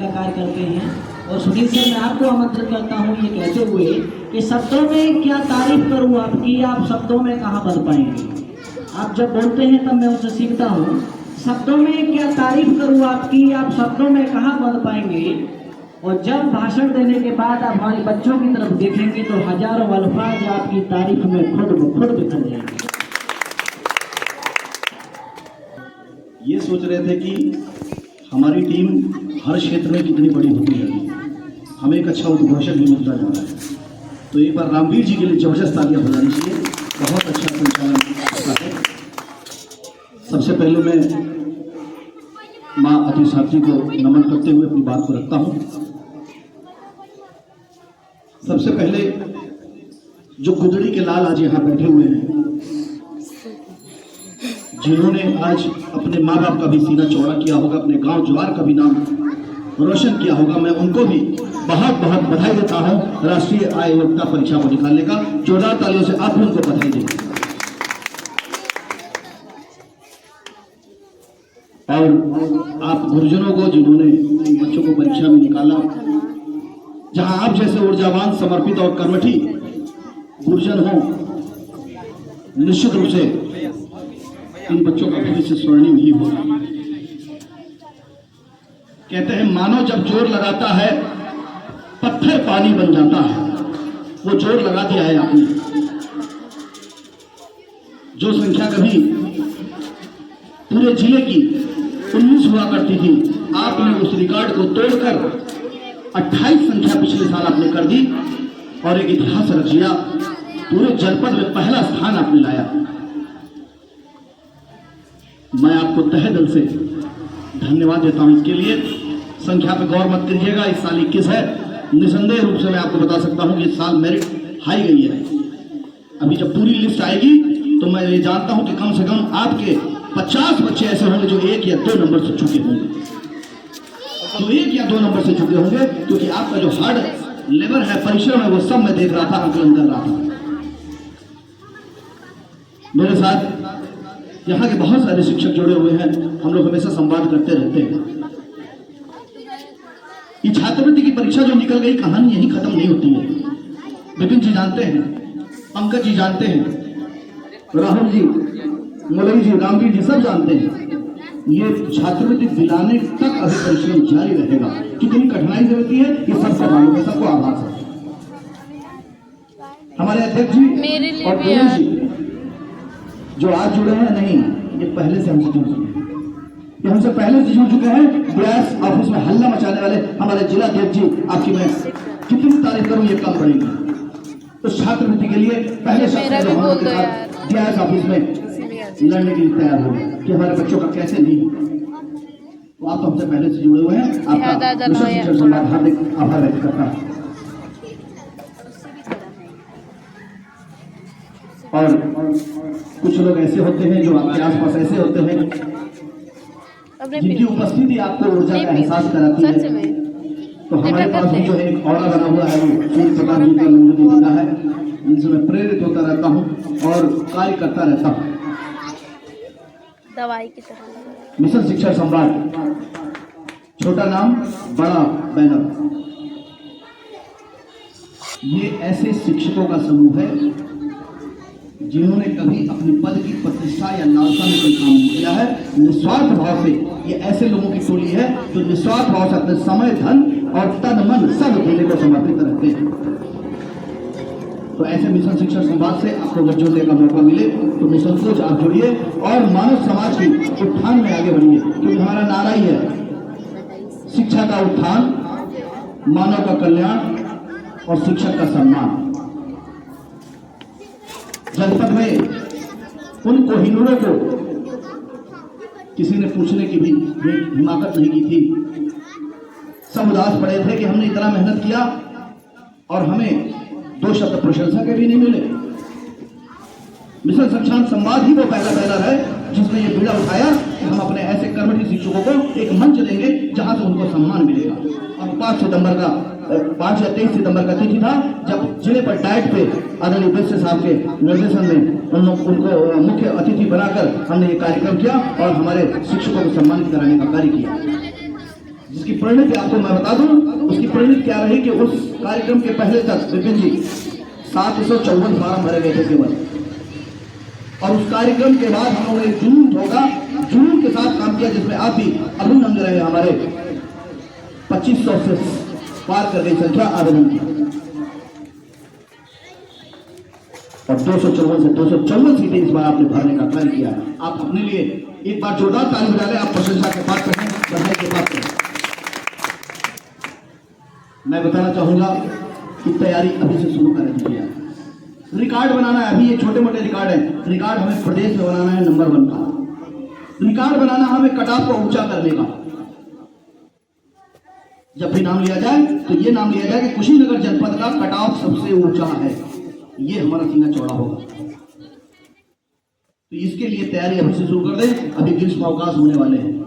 का कार्य करते हैं। और सुनील सर, मैं आपको आमंत्रित करता हूँ ये कहते हुए कि शब्दों में क्या तारीफ करूँ आपकी, आप शब्दों में कहाँ बन पाएंगे। आप जब बोलते हैं तब मैं उनसे सीखता हूँ। शब्दों में क्या तारीफ करूँ आपकी, आप शब्दों में कहाँ बन पाएंगे। और जब भाषण देने के बाद आप हमारे बच्चों की तरफ देखेंगे तो हजारों अल्फाज आपकी तारीफ में खुद ब खुद बिखर जाएंगे। ये सोच रहे थे कि हमारी टीम हर क्षेत्र में कितनी बड़ी होती है, हमें एक अच्छा उद्घोषक भी मिलता जा रहा है। तो एक बार रामवीर जी के लिए जबरदस्त तालियां बजानी चाहिए, बहुत अच्छा संचालन करता है। सबसे पहले मैं माँ अतिसात्री को नमन करते हुए अपनी बात को रखता हूँ। सबसे पहले जो गुदड़ी के लाल आज यहाँ बैठे हुए हैं, जिन्होंने आज अपने माँ बाप का भी सीना चौड़ा किया होगा, अपने गांव ज्वार का भी नाम रोशन किया होगा, मैं उनको भी बहुत बहुत बधाई देता हूं राष्ट्रीय आय योग्यता परीक्षा को निकालने का। जोरदार तालियों से आप भी उनको बधाई दें। और आप गुरुजनों को जिन्होंने बच्चों को परीक्षा में निकाला, जहां आप जैसे ऊर्जावान, समर्पित और कर्मठी गुरुजन हो, निश्चित रूप से इन बच्चों का भविष्य स्वर्णिम ही होगा। कहते हैं मानो जब जोर लगाता है पत्थर पानी बन जाता है। वो जोर लगा दिया है आपने। जो संख्या कभी पूरे जिले की 19 हुआ करती थी, आपने उस रिकॉर्ड को तोड़कर 28 संख्या पिछले साल आपने कर दी और एक इतिहास रच दिया। पूरे जनपद में पहला स्थान आपने लाया। मैं आपको तहे दिल से धन्यवाद देता हूं इसके लिए। संख्या पे गौर मत करिएगा, इस साल 21 है। निसंदेह रूप से मैं आपको बता सकता हूं कि इस साल मेरिट हाई गई है। अभी जब पूरी लिस्ट आएगी तो मैं ये जानता हूं कि कम से कम आपके 50 बच्चे ऐसे होंगे जो 1 या 2 नंबर से चुके होंगे, जो 1 या 2 नंबर से चुके होंगे, क्योंकि आपका जो हार्ड लेबर है, परिश्रम है, वो सब मैं देख रहा था, आकलन कर रहा था। मेरे साथ यहाँ के बहुत सारे शिक्षक जुड़े हुए हैं, हम लोग हमेशा संवाद करते रहते हैं। ये छात्रवृत्ति की परीक्षा जो निकल गई, कहानी यही खत्म नहीं होती है। विपिन जी जानते हैं, पंकज जी जानते हैं, राहुल जी, मुलई जी, रामवीर जी सब जानते हैं। ये छात्रवृत्ति दिलाने तक अभी परिश्रम जारी रहेगा। कितनी कठिनाई से होती है ये सबको मालूम है, सबको आभास है। हमारे अध्यक्ष जी और दिनेश जी जो आज जुड़े हैं, नहीं ये पहले से हमसे जुड़ चुके हैं, ये हमसे पहले से जुड़ चुके हैं। ब्यास ऑफिस में हल्ला मचाने वाले हमारे जिला अध्यक्ष जी, आपकी मैं कितनी तारीफ करूं ये कम पड़ेगी। तो छात्रवृत्ति के लिए पहले ब्यास ऑफिस में लड़ने के लिए तैयार हो कि हमारे बच्चों का कैसे नहीं। तो आप तो हमसे पहले से जुड़े हुए हैं, आपका हार्दिक आभार व्यक्त करता है। और कुछ लोग ऐसे होते हैं जो आपके आसपास ऐसे होते हैं जिनकी उपस्थिति आपको ऊर्जा का एहसास कराती है। तो हमारे पास भी जो है एक ऑरा बना हुआ है, वो सूर्य प्रकाश जी का नंदू जी का है, जिनसे मैं प्रेरित होता रहता हूँ और कार्य करता रहता हूँ। दवाई की तरह मिशन शिक्षा सम्राट, छोटा नाम बड़ा बैनर। ये ऐसे शिक्षकों का समूह है जिन्होंने कभी अपनी पद की प्रतिष्ठा या लालसा में कोई काम नहीं किया है। निस्वार्थ भाव से ये ऐसे लोगों की टोली है जो निस्वार्थ भाव से अपने समय, धन और तन मन सब देने को समर्पित रहते हैं। तो ऐसे मिशन शिक्षा संवाद से आपको अगर जुड़ने का मौका मिले तो निसंकोच आप जुड़िए और मानव समाज की उत्थान में आगे बढ़िए, क्योंकि हमारा नारा ही है शिक्षा का उत्थान, मानव का कल्याण और शिक्षक का सम्मान। जनपद में उन कोहिनूरों को किसी ने पूछने की भी हिमाकत नहीं की थी। सब उदास पड़े थे कि हमने इतना मेहनत किया और हमें 2 शब्द प्रशंसा के भी नहीं मिले। मिशन शिक्षा संवाद ही वो पहला है जिसने ये बीड़ा उठाया कि हम अपने ऐसे कर्मठी शिक्षकों को एक मंच देंगे जहां से उनको सम्मान मिलेगा। और 5 या 23 सितंबर का तिथि था जब जिले पर डाइट पे आदरणीय वैश्य साहब के निर्देशन में उनको मुख्य अतिथि बनाकर हमने ये कार्यक्रम किया और हमारे शिक्षकों को सम्मानित कराने का कार्य किया। इसकी परिणति आपको मैं बता दूं, उसकी परिणति क्या रही कि उस कार्यक्रम के पहले तक विपिन जी 754 फार्म भरे गए थे केवल, और उस कार्यक्रम के बाद हम लोगों ने जुनून के साथ काम किया, जिसमें आप भी अभिन्न अंग रहे। हमारे 2500 से पार कर गई संख्या आवेदन की, और 254 से 254 सीटें इस बार आपने भरने का कार्य किया। आप अपने लिए एक बार जोरदार ताली बजा लें, आप प्रशंसा के पात्र हैं, बधाई के पात्र हैं। मैं बताना चाहूंगा कि तैयारी अभी से शुरू कर दीजिए। रिकॉर्ड बनाना है, अभी ये छोटे मोटे रिकॉर्ड है, रिकॉर्ड हमें प्रदेश में बनाना है नंबर 1 का। रिकॉर्ड बनाना हमें कट ऑफ को ऊंचा करने का। जब भी नाम लिया जाए तो ये नाम लिया जाए कि कुशीनगर जनपद का कट ऑफ सबसे ऊंचा है, ये हमारा सीना चौड़ा होगा। तो इसके लिए तैयारी अभी से शुरू कर दें, अभी ग्रीष्म अवकाश होने वाले हैं।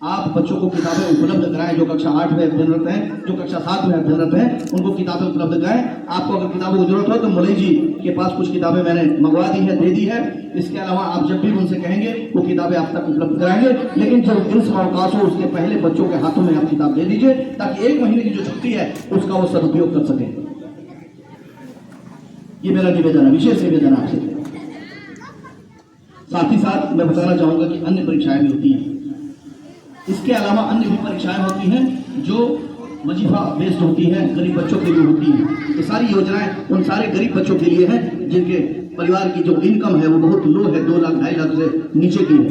आप बच्चों को किताबें उपलब्ध कराएं, जो कक्षा 8 में अध्ययनरत हैं, जो कक्षा 7 में अध्ययनरत हैं, उनको किताबें उपलब्ध कराएं। आपको अगर किताबों की जरूरत हो तो मलई जी के पास कुछ किताबें मैंने मंगवा दी है, दे दी है। इसके अलावा आप जब भी उनसे कहेंगे वो किताबें आप तक उपलब्ध कराएंगे, लेकिन जब ग्रीष्म अवकाश हो उसके पहले बच्चों के हाथों में आप किताब दे दीजिए, ताकि 1 महीने की जो छुट्टी है उसका वो सदुपयोग कर सके। ये मेरा निवेदन है, विशेष निवेदन आपसे। साथ ही साथ मैं बताना चाहूंगा कि अन्य परीक्षाएं भी होती हैं। इसके अलावा अन्य भी परीक्षाएं होती हैं जो वजीफा बेस्ड होती हैं, गरीब बच्चों के लिए होती हैं। ये सारी योजनाएं उन सारे गरीब बच्चों के लिए हैं जिनके परिवार की जो इनकम है वो बहुत लो है, 2 लाख 2.5 लाख से नीचे की है।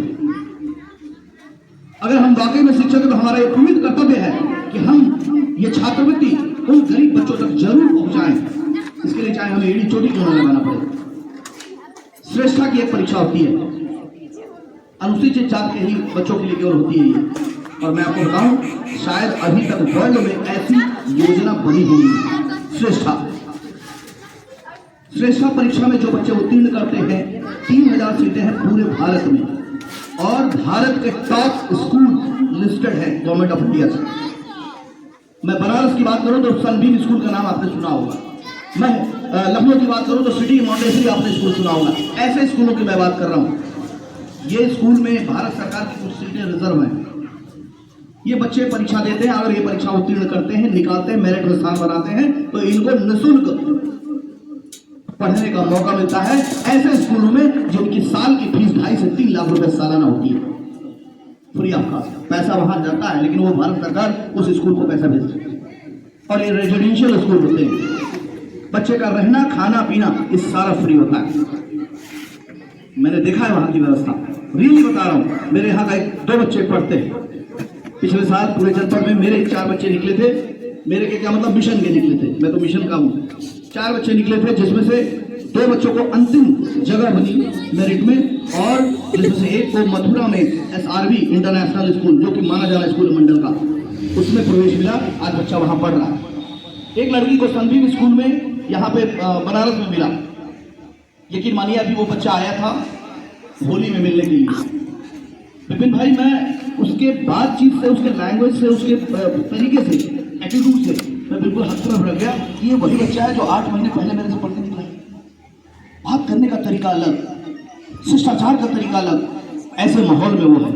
अगर हम वाकई में शिक्षक हैं तो हमारा ये प्रमुख कर्तव्य है कि हम ये छात्रवृत्ति उन गरीब बच्चों तक जरूर पहुंचाएं। इसके लिए चाहे हमें एड़ी चोटी क्यों न लगाना पड़े। श्रेष्ठा की एक परीक्षा होती है, अनुसूचित जाति के ही बच्चों के लिए केवल होती है ये। और मैं आपको बताऊं, शायद अभी तक वर्ल्ड में ऐसी योजना बनी ही नहीं। श्रेष्ठा परीक्षा में जो बच्चे उत्तीर्ण करते हैं, 3000 सीटें हैं पूरे भारत में, और भारत के टॉप स्कूल लिस्टेड है गवर्नमेंट ऑफ इंडिया से। मैं बनारस की बात करूं तो सनबीम स्कूल का नाम आपने सुना होगा। मैं लखनऊ की बात करूं तो सिटी मॉन्टेसरी आपने स्कूल सुना होगा। ऐसे स्कूलों की मैं बात कर रहा हूं। ये स्कूल में भारत सरकार की कुछ सीटें रिजर्व हैं। ये बच्चे परीक्षा देते हैं, अगर ये परीक्षा उत्तीर्ण करते हैं, निकालते हैं, मेरिट में स्थान बनाते हैं, तो इनको निःशुल्क पढ़ने का मौका मिलता है ऐसे स्कूलों में जिनकी साल की फीस 2.5 से 3 लाख रुपए सालाना होती है। फ्री ऑफ कॉस्ट पैसा वहां जाता है, लेकिन वो भारत सरकार उस स्कूल को पैसा भेजती है। और ये रेजिडेंशियल स्कूल होते हैं, बच्चे का रहना खाना पीना ये सारा फ्री होता है। मैंने देखा है वहां की व्यवस्था, रियली बता रहा हूं। मेरे यहाँ का 2 बच्चे पढ़ते हैं। पिछले साल पूरे जनपद में मेरे 4 बच्चे निकले थे। मेरे के क्या मतलब, मिशन के निकले थे, मैं तो मिशन का हूँ। 4 बच्चे निकले थे, जिसमें से 2 बच्चों को अंतिम जगह बनी मेरिट में, और जिसमें से एक को मथुरा में SRV इंटरनेशनल स्कूल, जो कि माना जाना स्कूल मंडल का, उसमें प्रवेश मिला। आज बच्चा वहां पढ़ रहा है। एक लड़की को सनबीम स्कूल में यहाँ पे बनारस में मिला। यकीन मानिए अभी वो बच्चा आया था होली में मिलने के लिए। विपिन भाई, मैं उसके बातचीत से, उसके लैंग्वेज से, उसके तरीके से, एटीट्यूड से मैं बिल्कुल हद तरफ रह गया कि ये वही बच्चा है जो 8 महीने पहले मेरे से पढ़ के निकला है। बात करने का तरीका अलग, शिष्टाचार का तरीका अलग, ऐसे माहौल में वो है।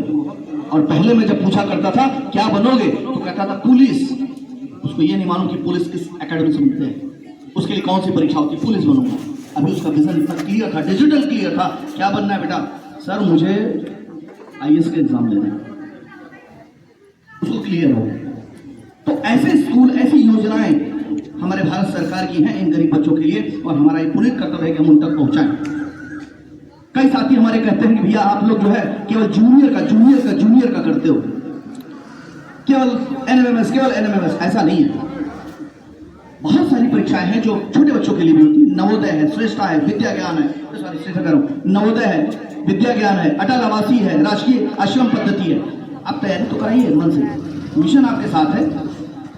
और पहले मैं जब पूछा करता था क्या बनोगे, तो कहता था पुलिस। उसको ये नहीं मालूम कि पुलिस किस एकेडमी से मिलते हैं, उसके लिए कौन सी परीक्षा होती है, पुलिस बनूंगा। अभी उसका विजन इतना क्लियर था, डिजिटल क्लियर था। क्या बनना है बेटा? सर मुझे IAS का एग्जाम लेना है, उसको क्लियर हो। तो ऐसे स्कूल, ऐसी योजनाएं हमारे भारत सरकार की हैं इन गरीब बच्चों के लिए, और हमारा एक पूर्ण कर्तव्य है कि हम उन तक पहुंचाएं। कई साथी हमारे कहते हैं कि भैया आप लोग जो है केवल जूनियर का करते हो, केवल NMMS। ऐसा नहीं है। बहुत सारी परीक्षाएं हैं जो छोटे बच्चों के लिए भी होती है। नवोदय है, श्रेष्ठा है, विद्या ज्ञान है, नवोदय है, विद्या ज्ञान है, अटल आवासीय है, राजकीय आश्रम पद्धति है। आप तैयारी तो कराइए मन से। मिशन आपके साथ है।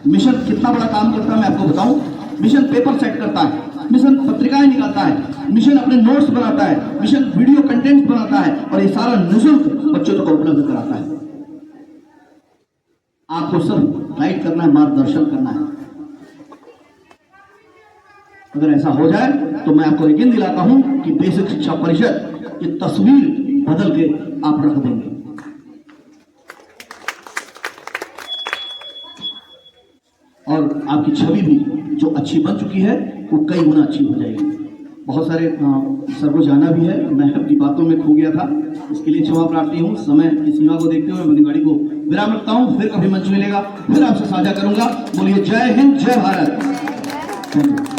मिशन कितना बड़ा काम करता है मैं आपको बताऊं। मिशन पेपर सेट करता है, मिशन पत्रिकाएं निकालता है, मिशन अपने नोट्स बनाता है, मिशन वीडियो कंटेंट बनाता है, और ये सारा निःशुल्क बच्चों को उपलब्ध कराता है। आपको सब गाइड करना है, मार्गदर्शन करना है। अगर ऐसा हो जाए तो मैं आपको यकीन दिलाता हूं कि बेसिक शिक्षा परिषद की तस्वीर बदल के आप रख देंगे। और आपकी छवि भी जो अच्छी बन चुकी है वो कई गुना अच्छी हो जाएगी। बहुत सारे सर को जाना भी है, मैं अपनी बातों में खो गया था, इसके लिए क्षमा प्रार्थी हूँ। समय की सीमा को देखते हुए मैं अपनी गाड़ी को विराम रखता हूँ, फिर कभी मंच मिलेगा फिर आपसे साझा करूंगा। बोलिए जय हिंद, जय भारत। Thank you.